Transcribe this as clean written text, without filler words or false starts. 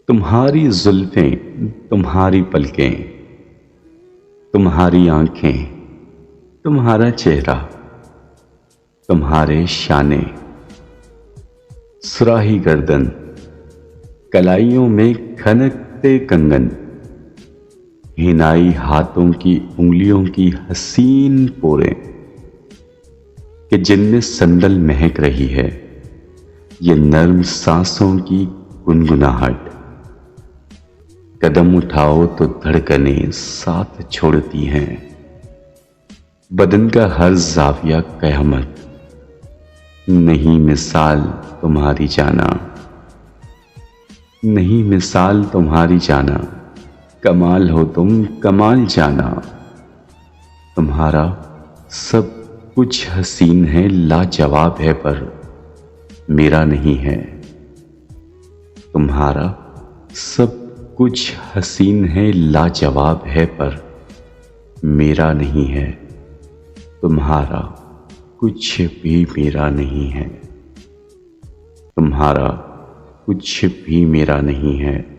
तुम्हारी जुल्फें, तुम्हारी पलकें, तुम्हारी आंखें, तुम्हारा चेहरा, तुम्हारे शाने, सुराही गर्दन, कलाइयों में खनकते कंगन, हिनाई हाथों की उंगलियों की हसीन पोरें कि जिनमें संदल महक रही है, ये नर्म सांसों की गुनगुनाहट। कदम उठाओ तो धड़कनें साथ छोड़ती हैं, बदन का हर जाविया कयामत। नहीं मिसाल तुम्हारी जाना, नहीं मिसाल तुम्हारी जाना, कमाल हो तुम कमाल जाना। तुम्हारा सब कुछ हसीन है, लाजवाब है, पर मेरा नहीं है। तुम्हारा सब कुछ हसीन है, लाजवाब है, पर मेरा नहीं है। तुम्हारा कुछ भी मेरा नहीं है। तुम्हारा कुछ भी मेरा नहीं है।